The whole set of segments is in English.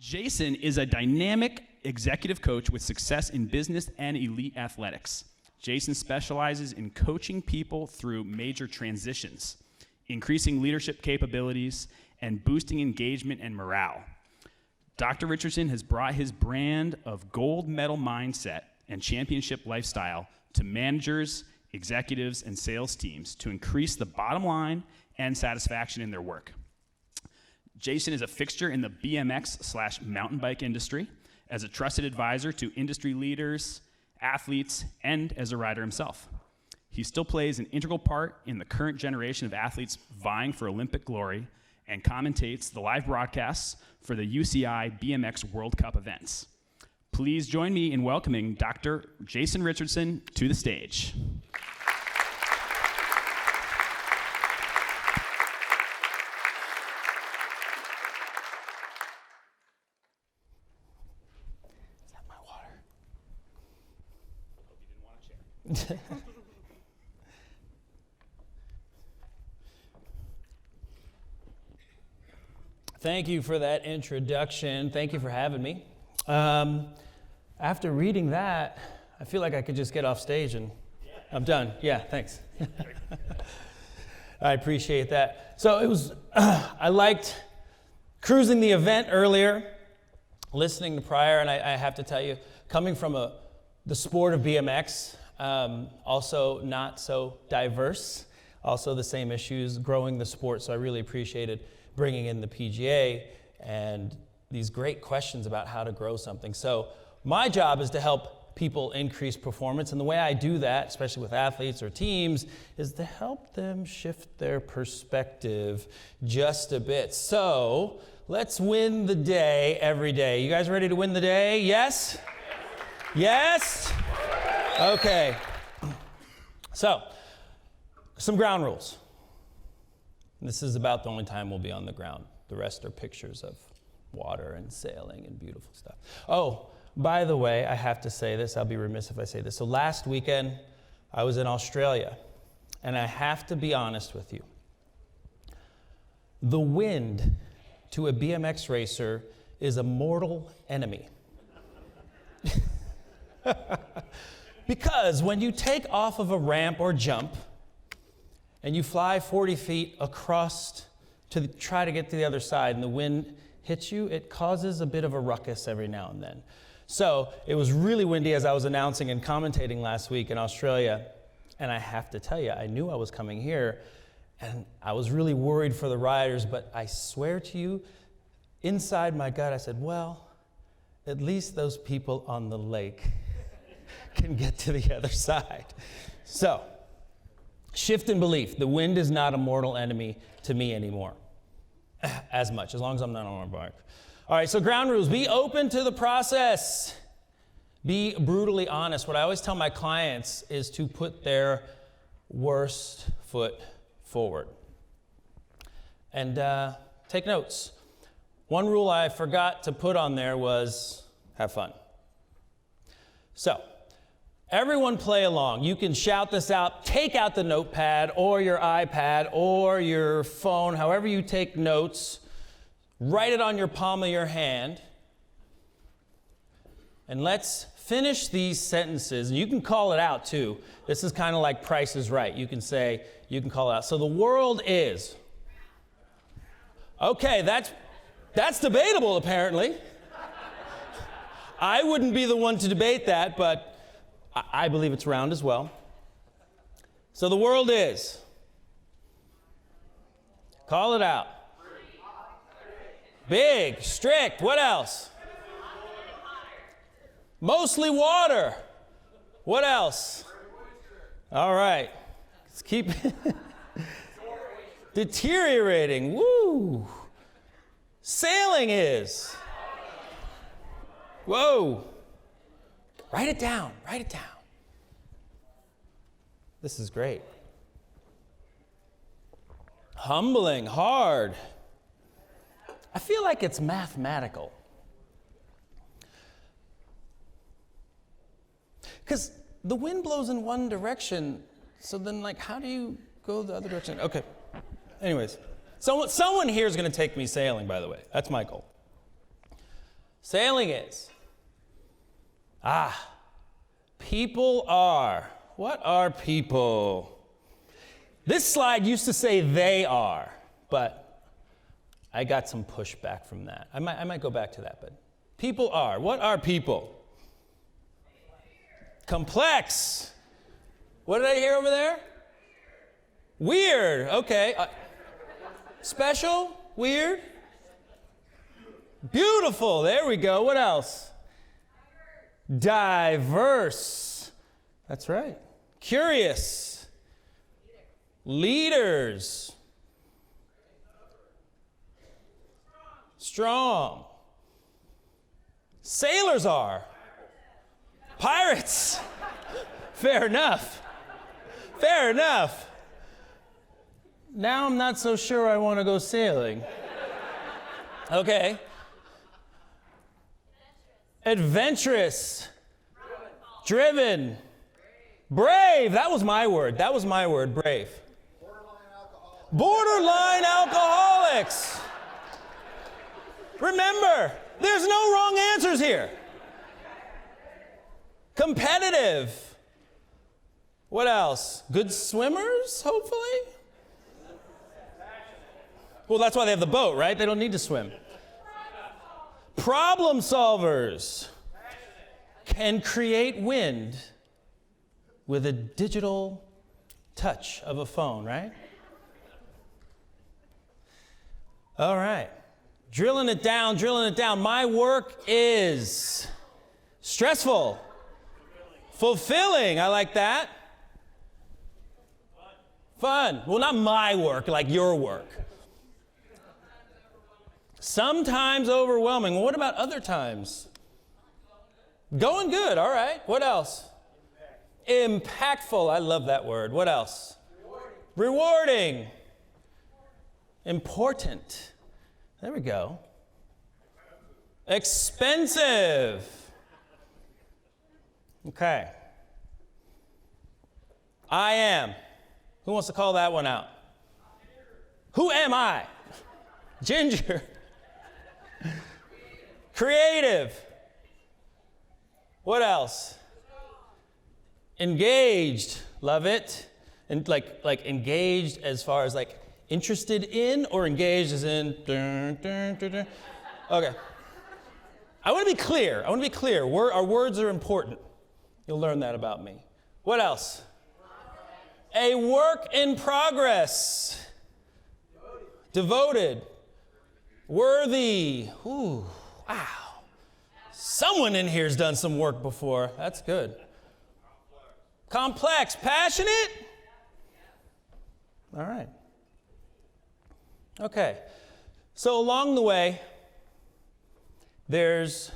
Jason is a dynamic executive coach with success in business and elite athletics. Jason specializes in coaching people through major transitions, increasing leadership capabilities, and boosting engagement and morale. Dr. Richardson has brought his brand of gold medal mindset and championship lifestyle to managers, executives, and sales teams to increase the bottom line and satisfaction in their work. Jason is a fixture in the BMX/mountain bike industry as a trusted advisor to industry leaders, athletes, and as a rider himself. He still plays an integral part in the current generation of athletes vying for Olympic glory and commentates the live broadcasts for the UCI BMX World Cup events. Please join me in welcoming Dr. Jason Richardson to the stage. Thank you for that introduction. Thank you for having me. After reading that, I feel like I could just get off stage and I'm done. Yeah, thanks. I appreciate that. So it was, I liked cruising the event earlier, listening to prior, and I have to tell you, coming from the sport of BMX, also not so diverse, also the same issues, growing the sport, so I really appreciated bringing in the PGA and these great questions about how to grow something. So my job is to help people increase performance, and the way I do that, especially with athletes or teams, is to help them shift their perspective just a bit. So let's win the day every day. You guys ready to win the day? Yes? Yes? Okay. So, some ground rules. This is about the only time we'll be on the ground. The rest are pictures of water and sailing and beautiful stuff. Oh, by the way, I have to say this. I'll be remiss if I say this. So last weekend, I was in Australia, and I have to be honest with you. The wind to a BMX racer is a mortal enemy. Because when you take off of a ramp or jump, and you fly 40 feet across to try to get to the other side, and the wind hits you, it causes a bit of a ruckus every now and then. So it was really windy as I was announcing and commentating last week in Australia, and I have to tell you, I knew I was coming here, and I was really worried for the riders, but I swear to you, inside my gut, I said, well, at least those people on the lake can get to the other side. So, shift in belief. The wind is not a mortal enemy to me anymore, as much, as long as I'm not on my bike. All right, so ground rules. Be open to the process. Be brutally honest. What I always tell my clients is to put their worst foot forward. And take notes. One rule I forgot to put on there was have fun. So, everyone play along. You can shout this out. Take out the notepad or your iPad or your phone, however you take notes. Write it on your palm of your hand. And let's finish these sentences. And you can call it out too. This is kind of like Price is Right. You can call it out. So the world is. Okay, that's debatable apparently. I wouldn't be the one to debate that, but I believe it's round as well. So the world is. Call it out. Big, strict, what else? Mostly water. What else? All right. Let's keep deteriorating. Woo. Sailing is. Whoa. Write it down. Write it down. This is great. Humbling, hard. I feel like it's mathematical. Because the wind blows in one direction, so then how do you go the other direction? Okay. Anyways, someone here is going to take me sailing, by the way. That's my goal. Sailing is. People are. What are people? This slide used to say they are, but I got some pushback from that. I might go back to that, but people are. What are people? Complex. What did I hear over there? Weird. Okay. Special? Weird? Beautiful. There we go. What else? Diverse. That's right. Curious. Leaders. Strong. Sailors are. Pirates. Fair enough. Fair enough. Now I'm not so sure I want to go sailing. Okay. Adventurous. Driven. Brave. That was my word. Brave. Borderline alcoholics. Remember, there's no wrong answers here. Competitive. What else? Good swimmers, hopefully? Well, that's why they have the boat, right? They don't need to swim. Problem solvers. Can create wind with a digital touch of a phone, right? All right. Drilling it down. My work is stressful. Fulfilling. I like that. Fun. Well, not my work, like your work. Sometimes overwhelming. Well, what about other times? Going good. All right. What else? Impactful. I love that word. What else? Rewarding. Important. There we go. Expensive. Okay. I am. Who wants to call that one out? Who am I? Ginger. Creative. What else? Engaged. Love it. And like engaged as far as like interested in, or engaged as in dun, dun, dun, dun. Okay. I want to be clear. Our words are important. You'll learn that about me. What else? A work in progress. Devoted. Worthy. Ooh, wow. Someone in here's done some work before. That's good. Complex. Passionate? All right. Okay. So along the way, there's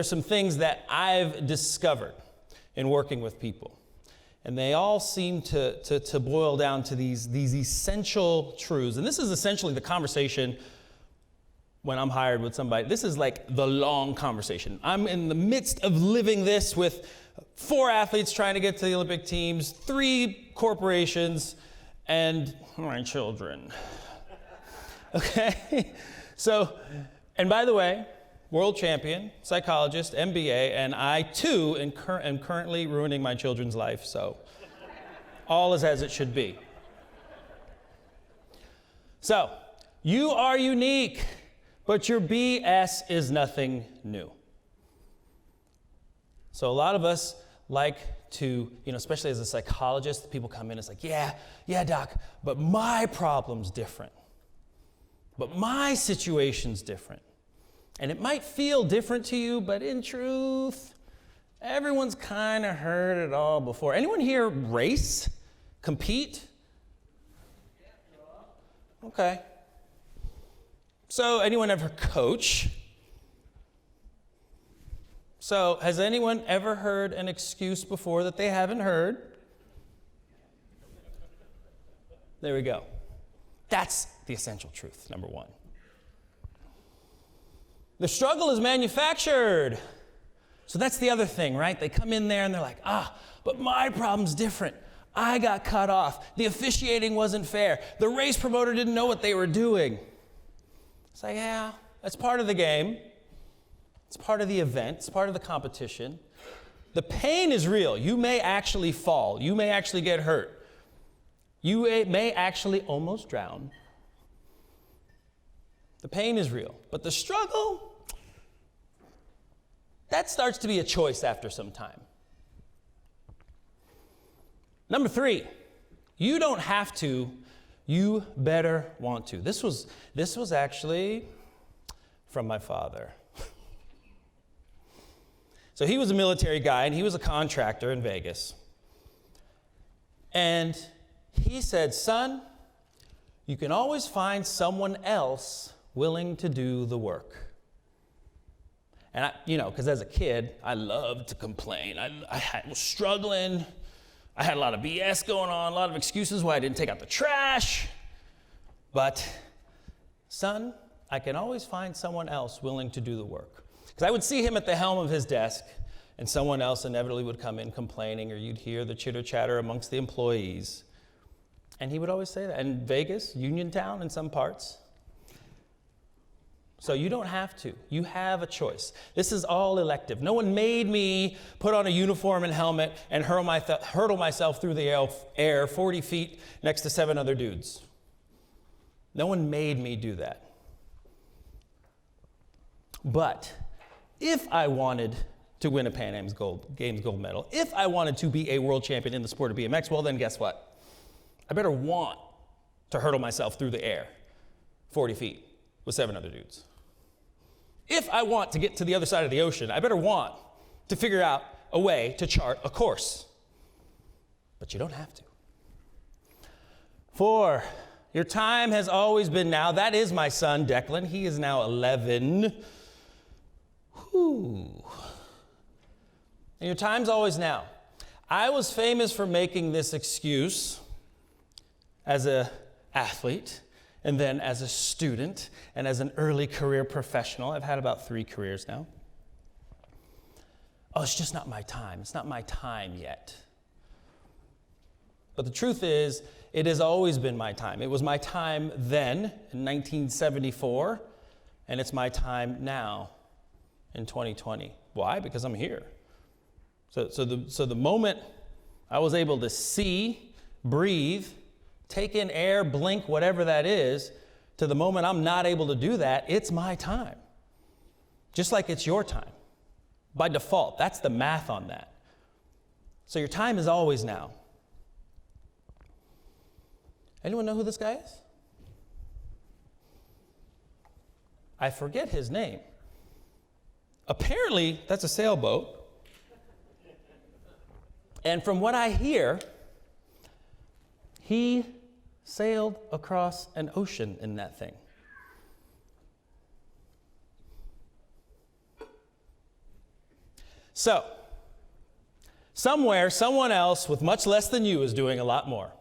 some things that I've discovered in working with people. And they all seem to boil down to these essential truths. And this is essentially the conversation when I'm hired with somebody. This is like the long conversation. I'm in the midst of living this with 4 athletes trying to get to the Olympic teams, 3 corporations, and my children. Okay? So, and by the way, world champion, psychologist, MBA, and I too am currently ruining my children's life, so all is as it should be. So, you are unique, but your BS is nothing new. So a lot of us like to, especially as a psychologist, people come in and it's like, yeah, doc, but my problem's different. But my situation's different. And it might feel different to you, but in truth, everyone's kind of heard it all before. Anyone here race? Compete? Okay. So, anyone ever coach? So, has anyone ever heard an excuse before that they haven't heard? There we go. That's the essential truth, number 1. The struggle is manufactured. So that's the other thing, right? They come in there and they're like, but my problem's different. I got cut off. The officiating wasn't fair. The race promoter didn't know what they were doing. It's like, yeah, That's part of the game. It's part of the event. It's part of the competition. The pain is real. You may actually fall. You may actually get hurt. You may actually almost drown. The pain is real. But the struggle, that starts to be a choice after some time. Number 3, you don't have to, you better want to. This was actually from my father. So he was a military guy, and he was a contractor in Vegas. And he said, son, you can always find someone else willing to do the work. And because as a kid, I loved to complain. I was struggling. I had a lot of BS going on, a lot of excuses why I didn't take out the trash. But, son, I can always find someone else willing to do the work. Because I would see him at the helm of his desk, and someone else inevitably would come in complaining, or you'd hear the chitter-chatter amongst the employees. And he would always say that. And Vegas, Uniontown in some parts. So you don't have to. You have a choice. This is all elective. No one made me put on a uniform and helmet and hurtle myself through the air 40 feet next to 7 other dudes. No one made me do that. But if I wanted to win a Pan Am's Games gold medal, if I wanted to be a world champion in the sport of BMX, well then guess what? I better want to hurtle myself through the air 40 feet with 7 other dudes. If I want to get to the other side of the ocean, I better want to figure out a way to chart a course. But you don't have to. 4, your time has always been now. That is my son, Declan. He is now 11. Whew. And your time's always now. I was famous for making this excuse as an athlete, and then as a student, and as an early career professional. I've had about 3 careers now. Oh, it's just not my time. It's not my time yet. But the truth is, it has always been my time. It was my time then, in 1974, and it's my time now, in 2020. Why? Because I'm here. So the moment I was able to see, breathe, take in air, blink, whatever that is, to the moment I'm not able to do that, it's my time. Just like it's your time. By default, that's the math on that. So your time is always now. Anyone know who this guy is? I forget his name. Apparently, that's a sailboat. And from what I hear, he sailed across an ocean in that thing. So, somewhere, someone else with much less than you is doing a lot more.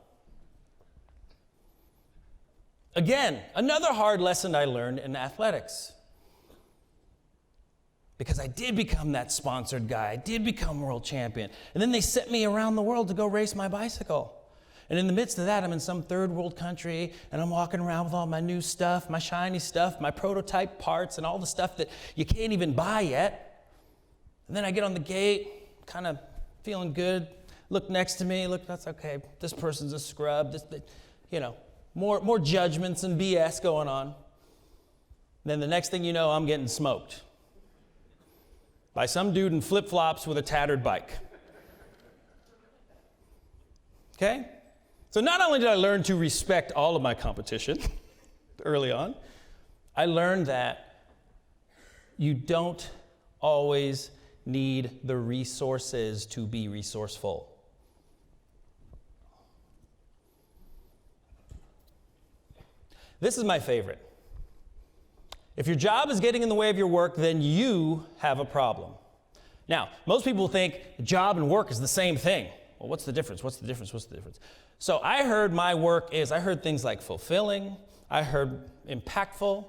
Again, another hard lesson I learned in athletics. Because I did become that sponsored guy. I did become world champion. And then they sent me around the world to go race my bicycle. And in the midst of that, I'm in some third world country, and I'm walking around with all my new stuff, my shiny stuff, my prototype parts, and all the stuff that you can't even buy yet. And then I get on the gate, kind of feeling good, look next to me, look, that's okay, this person's a scrub, more judgments and BS going on. And then the next thing you know, I'm getting smoked by some dude in flip-flops with a tattered bike. Okay? So not only did I learn to respect all of my competition early on, I learned that you don't always need the resources to be resourceful. This is my favorite. If your job is getting in the way of your work, then you have a problem. Now, most people think job and work is the same thing. Well, what's the difference? What's the difference? What's the difference? So I heard things like fulfilling, I heard impactful,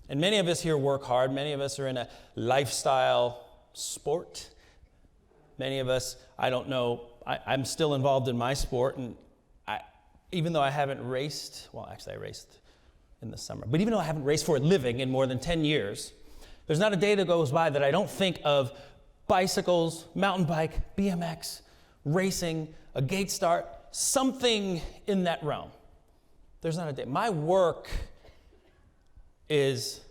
and many of us here work hard. Many of us are in a lifestyle sport. Many of us, I'm still involved in my sport, and even though I haven't raced, I raced in the summer. But even though I haven't raced for a living in more than 10 years, there's not a day that goes by that I don't think of bicycles, mountain bike, BMX, racing, a gate start, something in that realm. There's not a day. My work is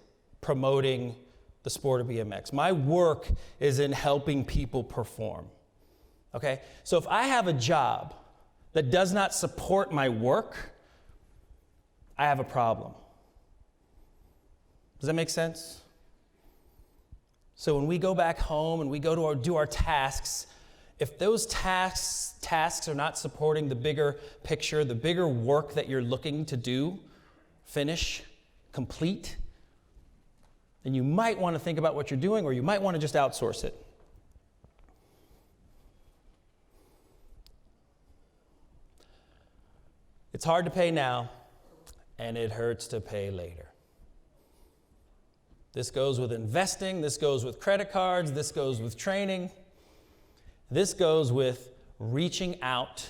promoting the sport of BMX. My work is in helping people perform. Okay? So if I have a job that does not support my work, I have a problem. Does that make sense? So when we go back home and we go to do our tasks, if those tasks are not supporting the bigger picture, the bigger work that you're looking to do, finish, complete, then you might want to think about what you're doing, or you might want to just outsource it. It's hard to pay now, and it hurts to pay later. This goes with investing, this goes with credit cards, this goes with training, this goes with reaching out.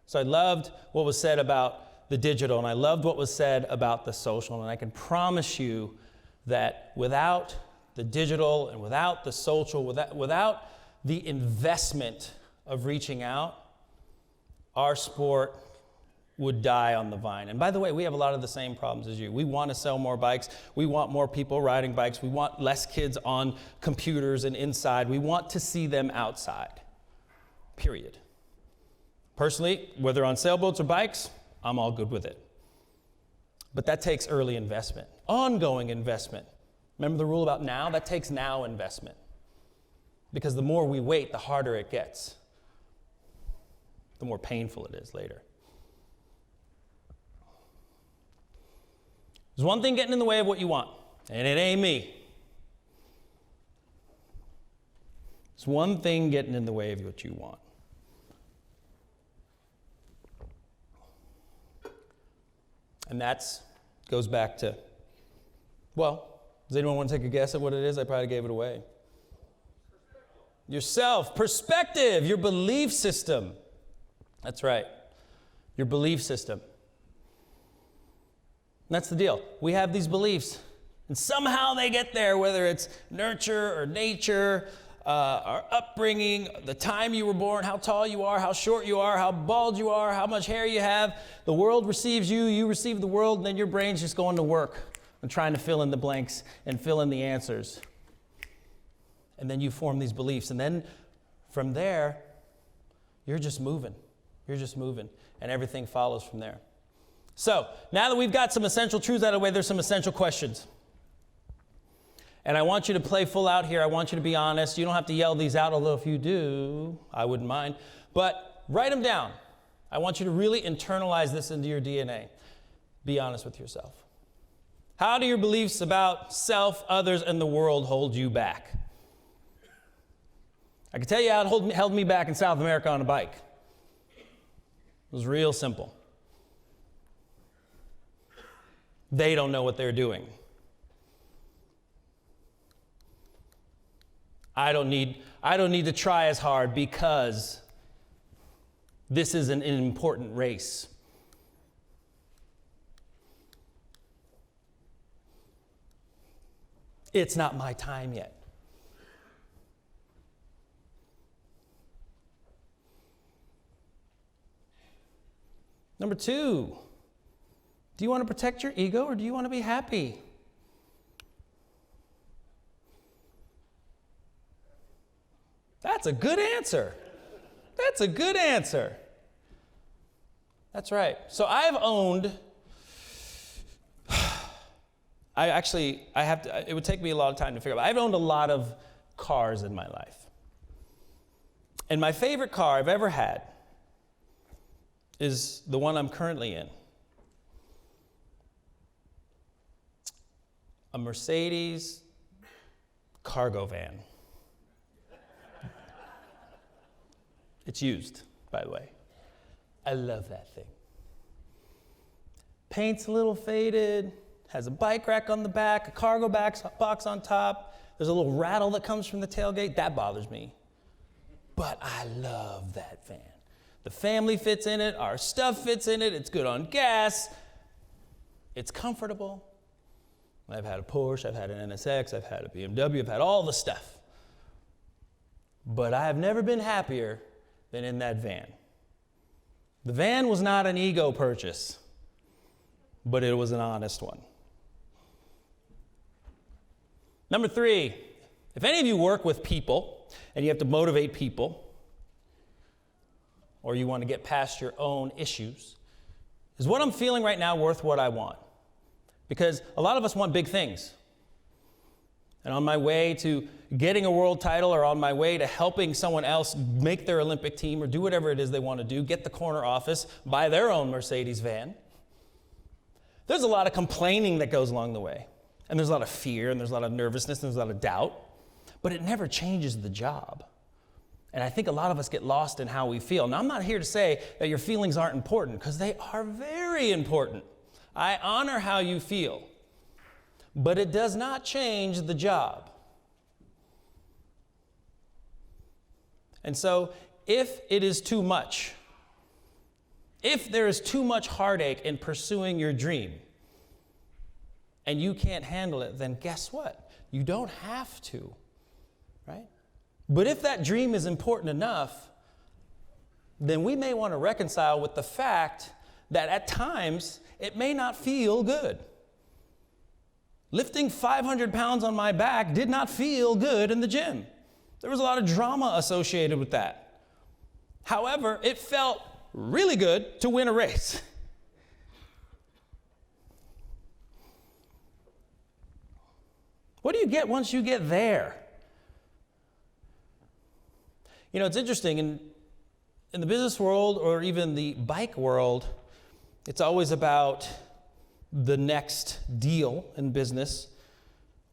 So I loved what was said about the digital, and I loved what was said about the social, and I can promise you that without the digital and without the social, without the investment of reaching out, our sport would die on the vine. And by the way, we have a lot of the same problems as you. We want to sell more bikes. We want more people riding bikes. We want less kids on computers and inside. We want to see them outside, period. Personally, whether on sailboats or bikes, I'm all good with it. But that takes early investment, ongoing investment. Remember the rule about now? That takes now investment. Because the more we wait, the harder it gets. The more painful it is later. There's one thing getting in the way of what you want, and it ain't me. There's one thing getting in the way of what you want. And that goes back to, well, does anyone want to take a guess at what it is? I probably gave it away. Yourself, perspective, your belief system. That's right, your belief system. And that's the deal. We have these beliefs, and somehow they get there, whether it's nurture or nature, our upbringing, the time you were born, how tall you are, how short you are, how bald you are, how much hair you have. The world receives you, you receive the world, and then your brain's just going to work and trying to fill in the blanks and fill in the answers. And then you form these beliefs. And then from there, you're just moving. You're just moving. And everything follows from there. So now that we've got some essential truths out of the way, there's some essential questions. And I want you to play full out here. I want you to be honest. You don't have to yell these out, although if you do, I wouldn't mind. But write them down. I want you to really internalize this into your DNA. Be honest with yourself. How do your beliefs about self, others, and the world hold you back? I can tell you how it held me back in South America on a bike. It was real simple. They don't know what they're doing. I don't need to try as hard because this is an important race. It's not my time yet. Number 2, do you want to protect your ego or do you want to be happy? That's a good answer. That's a good answer. That's right. So I've owned, it would take me a lot of time to figure out. I've owned a lot of cars in my life. And my favorite car I've ever had is the one I'm currently in. A Mercedes cargo van. It's used, by the way. I love that thing. Paint's a little faded, has a bike rack on the back, a cargo box on top. There's a little rattle that comes from the tailgate. That bothers me. But I love that van. The family fits in it, our stuff fits in it, it's good on gas. It's comfortable. I've had a Porsche, I've had an NSX, I've had a BMW, I've had all the stuff. But I have never been happier than in that van. The van was not an ego purchase, but it was an honest one. Number 3, if any of you work with people and you have to motivate people, or you want to get past your own issues, is what I'm feeling right now worth what I want? Because a lot of us want big things. And on my way to getting a world title, or on my way to helping someone else make their Olympic team, or do whatever it is they want to do, get the corner office, buy their own Mercedes van, there's a lot of complaining that goes along the way. And there's a lot of fear, and there's a lot of nervousness, and there's a lot of doubt. But it never changes the job. And I think a lot of us get lost in how we feel. Now, I'm not here to say that your feelings aren't important, because they are very important. I honor how you feel. But it does not change the job. And so, if it is too much, if there is too much heartache in pursuing your dream, and you can't handle it, then guess what? You don't have to, right? But if that dream is important enough, then we may want to reconcile with the fact that at times it may not feel good. Lifting 500 pounds on my back did not feel good in the gym. There was a lot of drama associated with that. However, it felt really good to win a race. What do you get once you get there? You know, it's interesting, in the business world, or even the bike world, it's always about the next deal in business,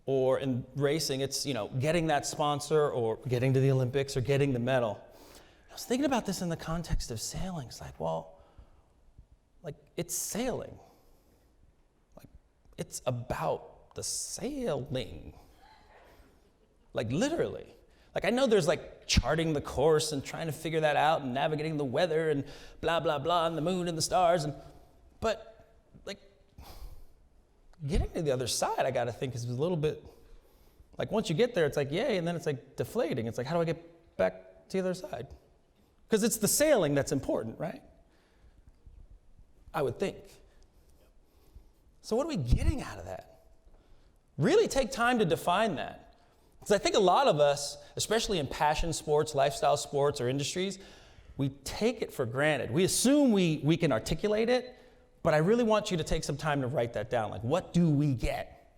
or in racing, it's, getting that sponsor, or getting to the Olympics, or getting the medal. I was thinking about this in the context of sailing. It's like, it's sailing. Like, it's about the sailing. Like, literally. Like, I know there's charting the course and trying to figure that out and navigating the weather and blah, blah, blah, and the moon and the stars. But getting to the other side, I got to think, is a little bit, once you get there, it's yay, and then it's deflating. It's how do I get back to the other side? Because it's the sailing that's important, right? I would think. So what are we getting out of that? Really take time to define that. Because I think a lot of us, especially in passion sports, lifestyle sports, or industries, we take it for granted. We assume we can articulate it, but I really want you to take some time to write that down. What do we get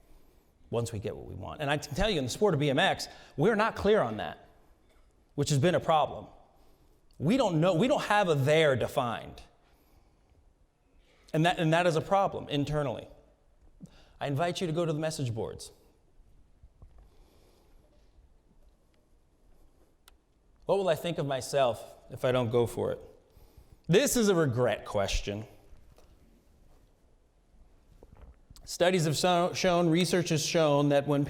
once we get what we want? And I can tell you, in the sport of BMX, we're not clear on that, which has been a problem. We don't know. We don't have a there defined. And that is a problem internally. I invite you to go to the message boards. What will I think of myself if I don't go for it? This is a regret question. Studies have shown, research has shown that when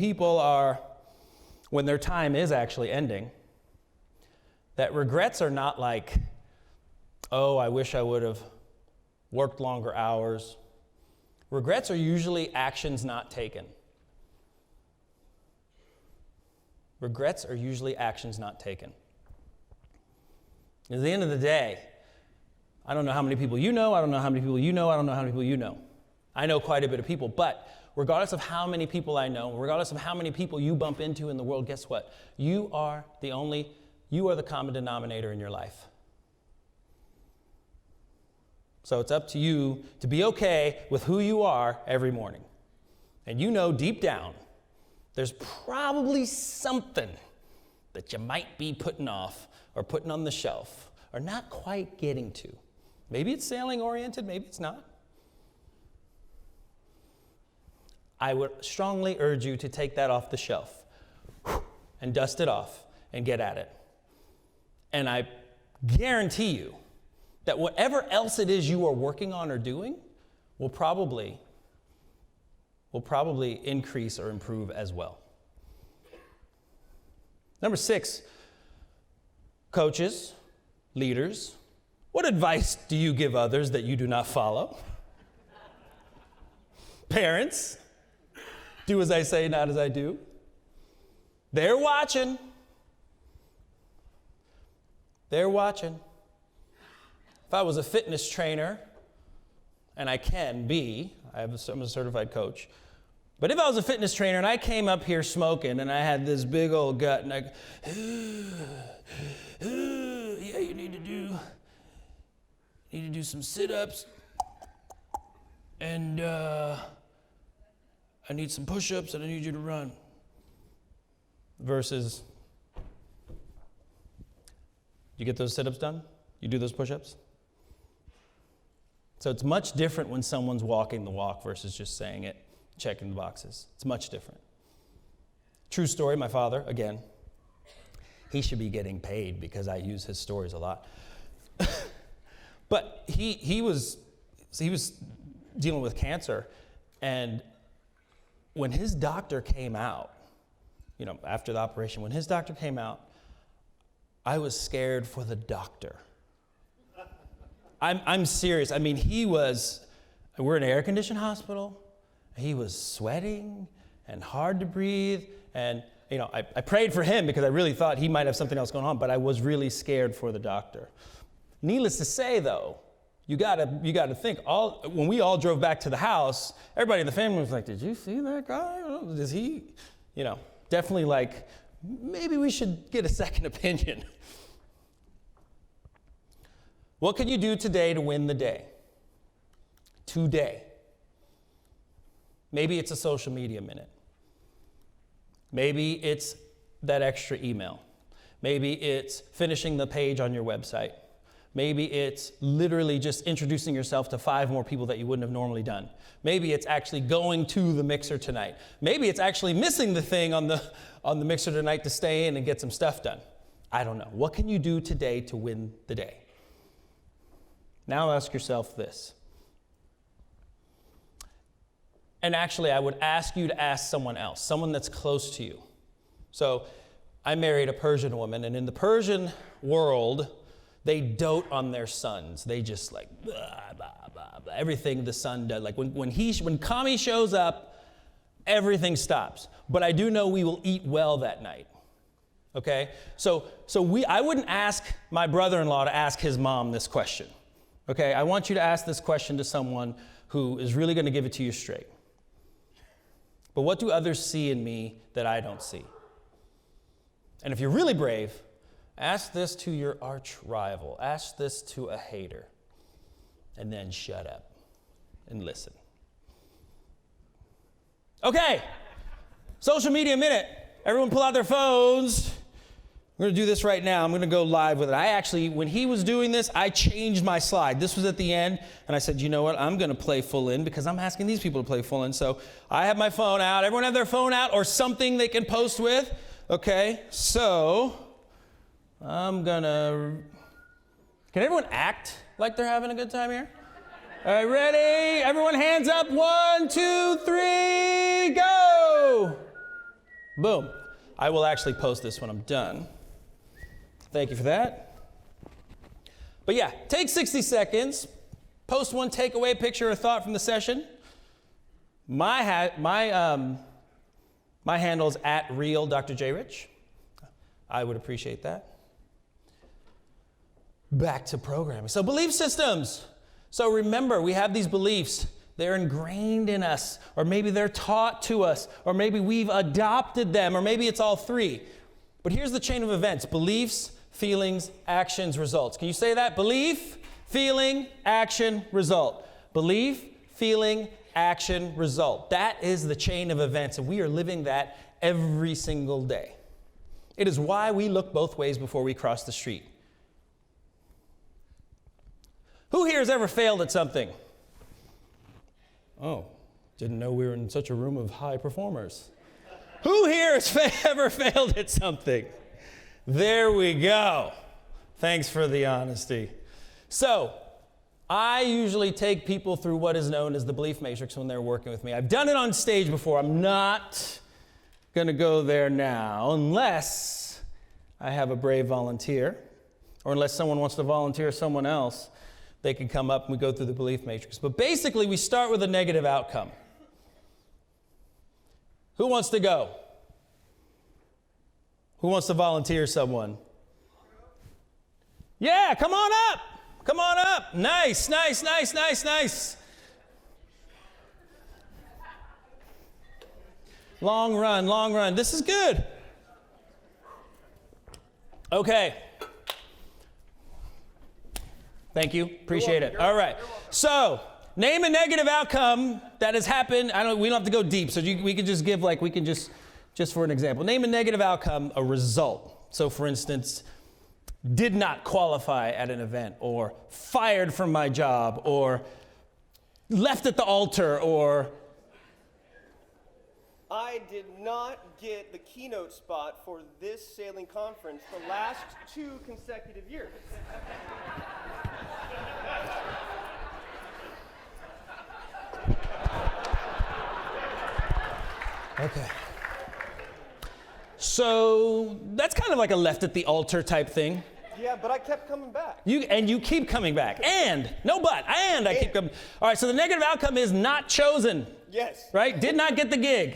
their time is actually ending, that regrets are not oh, I wish I would have worked longer hours. Regrets are usually actions not taken. Regrets are usually actions not taken. At the end of the day, I don't know how many people you know, I don't know how many people you know, I don't know how many people you know. I know quite a bit of people, but regardless of how many people I know, regardless of how many people you bump into in the world, guess what? You are the common denominator in your life. So it's up to you to be okay with who you are every morning. And deep down, there's probably something that you might be putting off or putting on the shelf or not quite getting to. Maybe it's sailing oriented, maybe it's not. I would strongly urge you to take that off the shelf and dust it off and get at it. And I guarantee you that whatever else it is you are working on or doing will probably increase or improve as well. Number 6, coaches, leaders, what advice do you give others that you do not follow? Parents, do as I say, not as I do. They're watching. They're watching. If I was a fitness trainer, and I can be, I'm a certified coach, but if I was a fitness trainer and I came up here smoking and I had this big old gut and yeah, you need to do some sit-ups and I need some push-ups and I need you to run. Versus, you get those sit-ups done? You do those push-ups? So it's much different when someone's walking the walk versus just saying it, checking the boxes. It's much different. True story, my father, again, he should be getting paid because I use his stories a lot. But he was dealing with cancer, and when his doctor came out, after the operation, when his doctor came out, I was scared for the doctor. I'm serious. I mean, we're in an air-conditioned hospital. He was sweating and hard to breathe. And, I prayed for him because I really thought he might have something else going on, but I was really scared for the doctor. Needless to say, though, you gotta think, when we all drove back to the house, everybody in the family was like, did you see that guy? Does he, definitely like, maybe we should get a second opinion. What can you do today to win the day? Today. Maybe it's a social media minute. Maybe it's that extra email. Maybe it's finishing the page on your website. Maybe it's literally just introducing yourself to 5 more people that you wouldn't have normally done. Maybe it's actually going to the mixer tonight. Maybe it's actually missing the thing on the mixer tonight to stay in and get some stuff done. I don't know. What can you do today to win the day? Now ask yourself this. And actually, I would ask you to ask someone else, someone that's close to you. So I married a Persian woman, and in the Persian world, they dote on their sons. They just like, blah, blah, blah, blah, everything the son does. Like when Kami shows up, everything stops. But I do know we will eat well that night. Okay? So I wouldn't ask my brother-in-law to ask his mom this question. Okay? I want you to ask this question to someone who is really going to give it to you straight. But what do others see in me that I don't see? And if you're really brave, ask this to your arch rival. Ask this to a hater. And then shut up and listen. Okay, social media minute. Everyone pull out their phones. We're going to do this right now. I'm going to go live with it. When he was doing this, I changed my slide. This was at the end, and I said, you know what? I'm going to play full in because I'm asking these people to play full in. So I have my phone out. Everyone have their phone out or something they can post with. Okay, so I'm going to... Can everyone act like they're having a good time here? All right, ready? Everyone hands up. 1, 2, 3, go! Boom. I will actually post this when I'm done. Thank you for that. But yeah, take 60 seconds. Post one takeaway picture or thought from the session. My handle's at real Dr. J. Rich. I would appreciate that. Back to programming. So belief systems. So remember, we have these beliefs. They're ingrained in us, or maybe they're taught to us, or maybe we've adopted them, or maybe it's all 3. But here's the chain of events: beliefs, feelings, actions, results. Can you say that? Belief, feeling, action, result. Belief, feeling, action, result. That is the chain of events, and we are living that every single day. It is why we look both ways before we cross the street. Who here has ever failed at something? Oh, didn't know we were in such a room of high performers. Who here has ever failed at something? There we go. Thanks for the honesty. So, I usually take people through what is known as the belief matrix when they're working with me. I've done it on stage before. I'm not going to go there now unless I have a brave volunteer, or unless someone wants to volunteer someone else. They can come up and we go through the belief matrix. But basically, we start with a negative outcome. Who wants to go? Who wants to volunteer someone? Yeah, come on up. Come on up. Nice, nice, nice, nice, nice. Long run, long run. This is good. Okay. Thank you. Appreciate it. All right. So, name a negative outcome that has happened. We don't have to go deep. So we can just give just for an example. Name a negative outcome, a result. So for instance, did not qualify at an event, or fired from my job, or left at the altar, or I did not get the keynote spot for this sailing conference the last 2 consecutive years. Okay. So that's kind of like a left at the altar type thing. Yeah, but I kept coming back. You keep coming back. I keep coming. All right, so the negative outcome is not chosen. Yes. Right? Did not get the gig.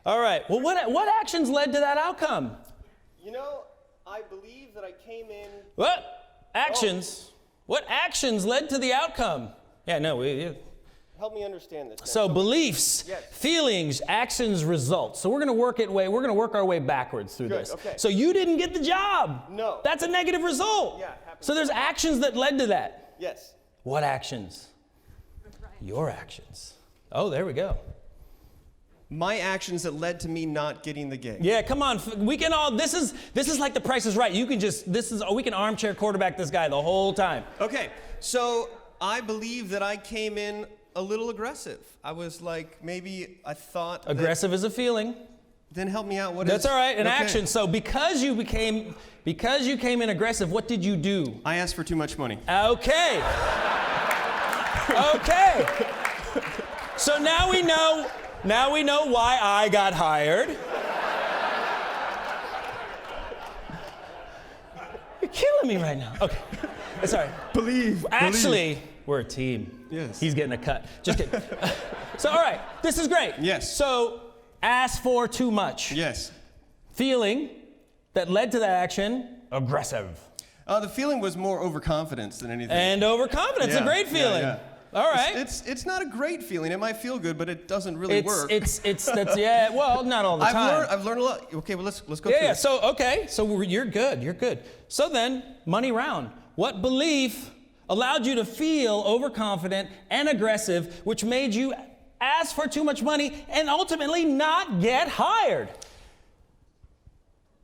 All right. Well, what actions led to that outcome? You know, I believe that I came in. What actions? What actions led to the outcome? Yeah, no, Help me understand this. So beliefs, yes. Feelings, actions, results. So we're going to work our way backwards through Good, this. okay. So you didn't get the job. No. That's a negative result. Yeah, happens. So there's actions that led to that. Yes. What actions? Your actions. Oh, there we go. My actions that led to me not getting the gig. Yeah, come on. We can all, this is like The Price is Right. We can armchair quarterback this guy the whole time. Okay, so I believe that I came in a little aggressive. I was like, maybe I thought Aggressive is a feeling. Then help me out. That's all right, an action. So because you came in aggressive, what did you do? I asked for too much money. Okay. Okay. So now we know why I got hired. You're killing me right now. Okay. Sorry. Believe. Actually, we're a team. Yes. He's getting a cut. Just kidding. So, all right. This is great. Yes. So, ask for too much. Yes. Feeling that led to that action, aggressive. The feeling was more overconfidence than anything. And overconfidence, a great feeling. Yeah. All right. It's not a great feeling. It might feel good, but it doesn't really work. Well, not all the time. I've learned a lot. Okay, well let's go through Yeah. it. So you're good. You're good. So then, money round. What belief allowed you to feel overconfident and aggressive, which made you ask for too much money and ultimately not get hired?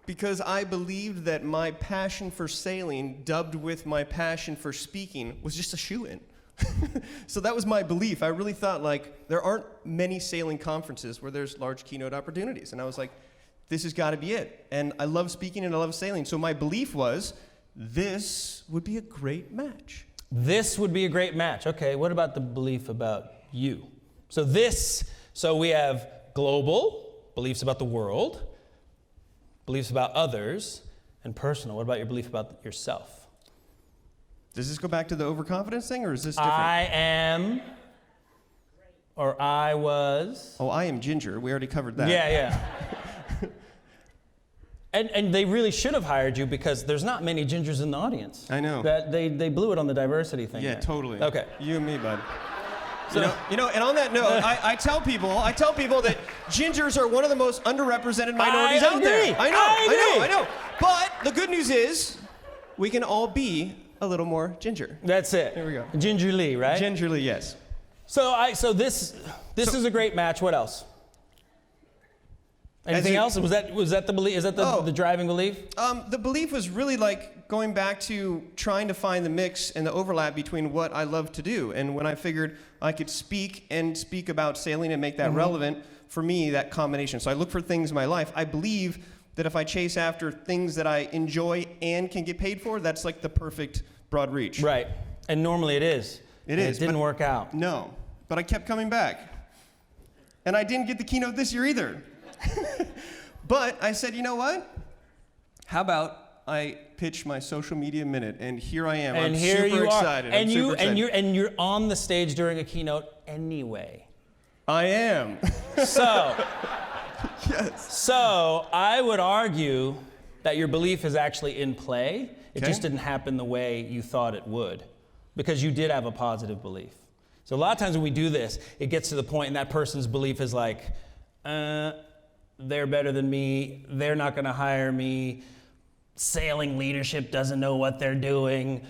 Because I believed that my passion for sailing, dubbed with my passion for speaking, was just a shoo-in. So that was my belief. I really thought, like, there aren't many sailing conferences where there's large keynote opportunities. And I was like, this has got to be it. And I love speaking and I love sailing. So my belief was, this would be a great match. This would be a great match. Okay, what about the belief about you? So we have global, beliefs about the world, beliefs about others, and personal. What about your belief about yourself? Does this go back to the overconfidence thing, or is this different? I am, or I was. Oh, I am Ginger. We already covered that. Yeah. And they really should have hired you because there's not many Gingers in the audience. I know. That they blew it on the diversity thing. Yeah, there. totally. Okay. You and me, bud. So, you know, and on that note, I tell people that gingers are one of the most underrepresented minorities out there. I know. But the good news is, we can all be a little more ginger. That's it. There we go. Gingerly, right? Gingerly, yes. So this is a great match. What else? Anything else? Was that the belief? Is that the driving belief? The belief was really like going back to trying to find the mix and the overlap between what I love to do. And when I figured I could speak about sailing and make that relevant, for me, that combination. So I look for things in my life. I believe that if I chase after things that I enjoy and can get paid for, that's like the perfect broad reach. Right. And normally it is. It is. It didn't work out. No. But I kept coming back. And I didn't get the keynote this year either. But I said, you know what? How about I pitch my social media minute, and here I am. And I'm here super you excited. are. And you're on the stage during a keynote anyway. I am. So Yes. So I would argue that your belief is actually in play. It Okay. just didn't happen the way you thought it would, because you did have a positive belief. So a lot of times when we do this, it gets to the point and that person's belief is like, they're better than me, they're not gonna hire me, sailing leadership doesn't know what they're doing.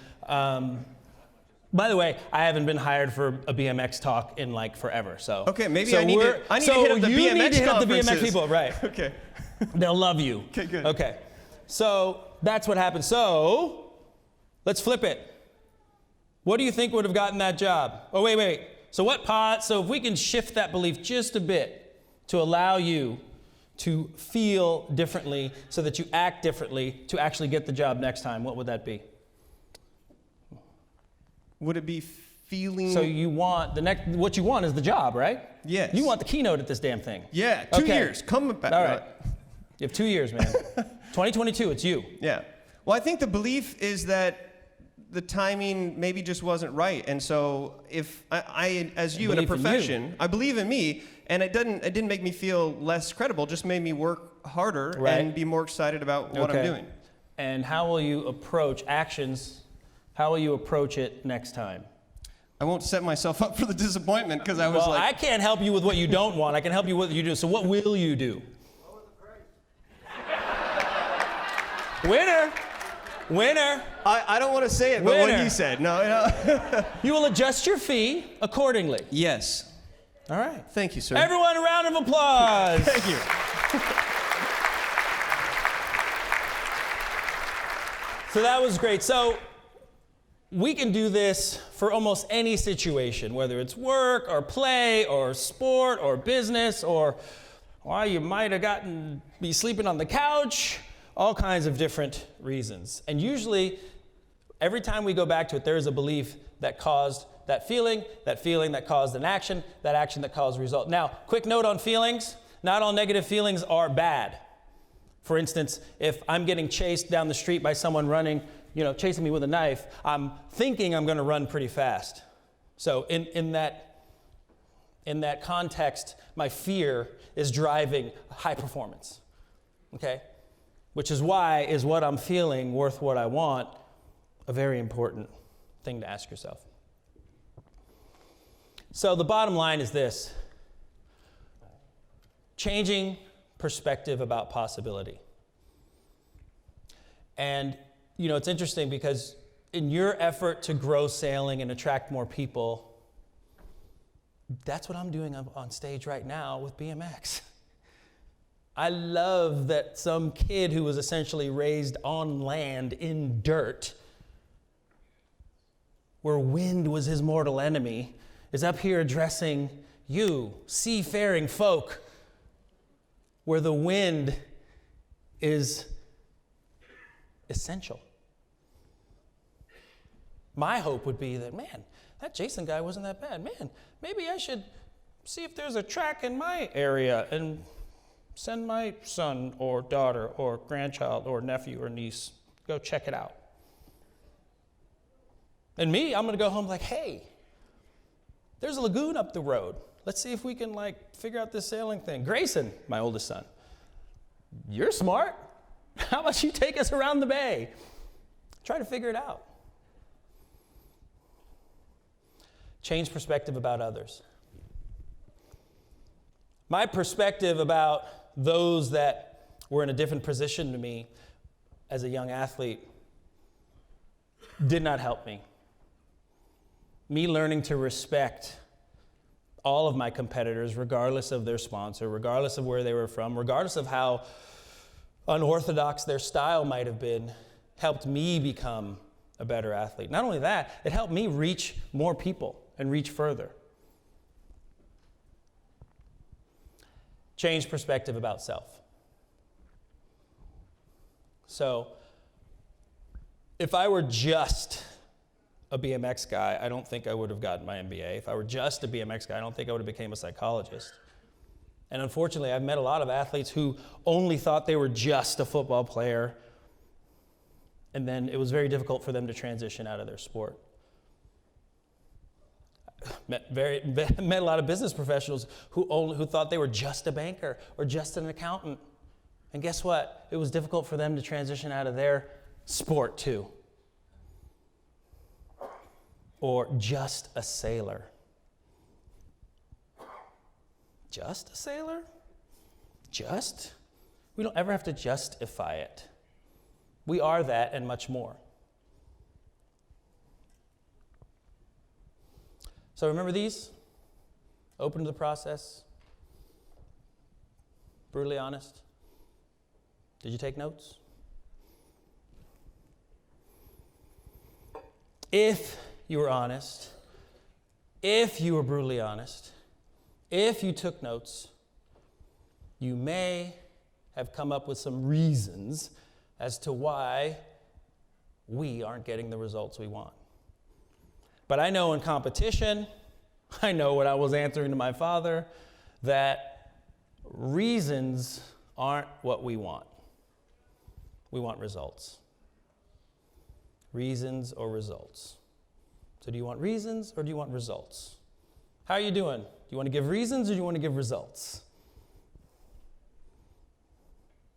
By the way, I haven't been hired for a BMX talk in like forever, so. Okay, maybe so I need to hit up the you BMX need to hit up the BMX conferences. people, right. Okay. They'll love you. Okay, good. Okay, so that's what happened. So let's flip it. What do you think would have gotten that job? Oh, wait. So if we can shift that belief just a bit to allow you to feel differently so that you act differently to actually get the job next time, what would that be? Would it be feeling? So you want what you want is the job, right? Yes. You want the keynote at this damn thing. Yeah, 2 Okay. years. Come back. All right. You have 2 years, man. 2022, it's you. Yeah. Well, I think the belief is that the timing maybe just wasn't right, and so if I as you in a Believe in you. profession, I believe in me, and it didn't make me feel less credible. Just made me work harder Right. and be more excited about what I'm Okay. doing. And how will you approach actions? How will you approach it next time? I won't set myself up for the disappointment because I was Well, like, I can't help you with what you don't want. I can help you with what you do. So what will you do? Winner. I don't want to say it, but what Winner. he said. No. You will adjust your fee accordingly. Yes. All right. Thank you, sir. Everyone, a round of applause. Thank you. So that was great. So we can do this for almost any situation, whether it's work or play or sport or business or why you might have be sleeping on the couch, all kinds of different reasons. And usually, every time we go back to it, there is a belief that caused that feeling that caused an action that caused a result. Now, quick note on feelings. Not all negative feelings are bad. For instance, if I'm getting chased down the street by someone running, chasing me with a knife, I'm thinking I'm going to run pretty fast. So in that context, my fear is driving high performance. Okay? Which is why is what I'm feeling worth what I want a very important thing to ask yourself. So the bottom line is this: changing perspective about possibility. And it's interesting because in your effort to grow sailing and attract more people, that's what I'm doing on stage right now with BMX. I love that some kid who was essentially raised on land in dirt, where wind was his mortal enemy, is up here addressing you, seafaring folk, where the wind is essential. My hope would be that, man, that Jason guy wasn't that bad. Man, maybe I should see if there's a track in my area and send my son or daughter or grandchild or nephew or niece, go check it out. And me, I'm gonna go home like, hey, there's a lagoon up the road. Let's see if we can figure out this sailing thing. Grayson, my oldest son, you're smart. How about you take us around the bay? Try to figure it out. Change perspective about others. My perspective about those that were in a different position to me as a young athlete did not help me. Me learning to respect all of my competitors, regardless of their sponsor, regardless of where they were from, regardless of how unorthodox their style might have been, helped me become a better athlete. Not only that, it helped me reach more people and reach further. Change perspective about self. So, if I were just a BMX guy, I don't think I would have gotten my MBA. If I were just a BMX guy, I don't think I would have become a psychologist. And unfortunately, I've met a lot of athletes who only thought they were just a football player, and then it was very difficult for them to transition out of their sport. met a lot of business professionals who thought they were just a banker or just an accountant. And guess what? It was difficult for them to transition out of their sport too. Or just a sailor. Just a sailor? Just? We don't ever have to justify it. We are that and much more. So remember these? Open to the process. Brutally honest. Did you take notes? If you were honest, if you were brutally honest, if you took notes, you may have come up with some reasons as to why we aren't getting the results we want. But I know in competition, I know when I was answering to my father, that reasons aren't what we want. We want results. Reasons or results. So do you want reasons or do you want results? How are you doing? Do you want to give reasons or do you want to give results?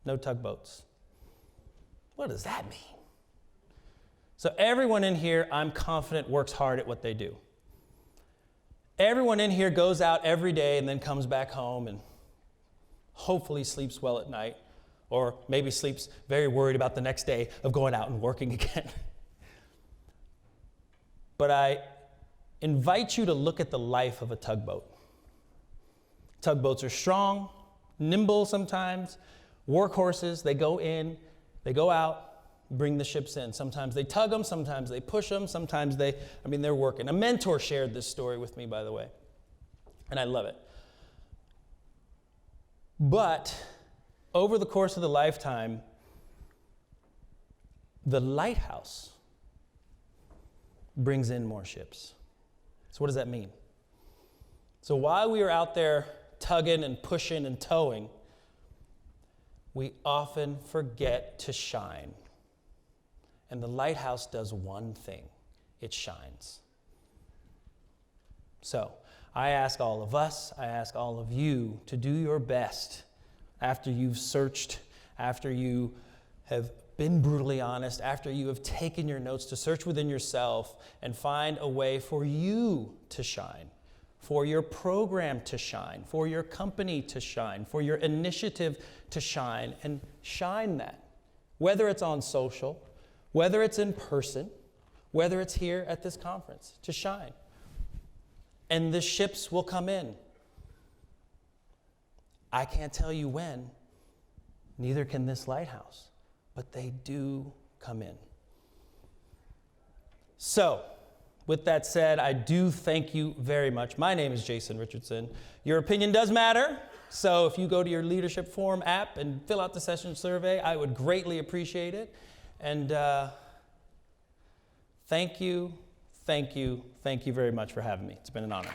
No tugboats. What does that mean? So everyone in here, I'm confident, works hard at what they do. Everyone in here goes out every day and then comes back home and hopefully sleeps well at night, or maybe sleeps very worried about the next day of going out and working again. But I invite you to look at the life of a tugboat. Tugboats are strong, nimble sometimes, workhorses. They go in, they go out, bring the ships in. Sometimes they tug them, sometimes they push them, sometimes they're working. A mentor shared this story with me, by the way, and I love it. But over the course of the lifetime, the lighthouse brings in more ships. So what does that mean? So while we are out there tugging and pushing and towing, we often forget to shine. And the lighthouse does one thing. It shines. So I ask all of us, I ask all of you to do your best after you've searched, after you have been brutally honest, after you have taken your notes, to search within yourself and find a way for you to shine, for your program to shine, for your company to shine, for your initiative to shine, and shine that. Whether it's on social, whether it's in person, whether it's here at this conference, to shine. And the ships will come in. I can't tell you when, neither can this lighthouse, but they do come in. So, with that said, I do thank you very much. My name is Jason Richardson. Your opinion does matter, so if you go to your Leadership Forum app and fill out the session survey, I would greatly appreciate it. And thank you very much for having me. It's been an honor.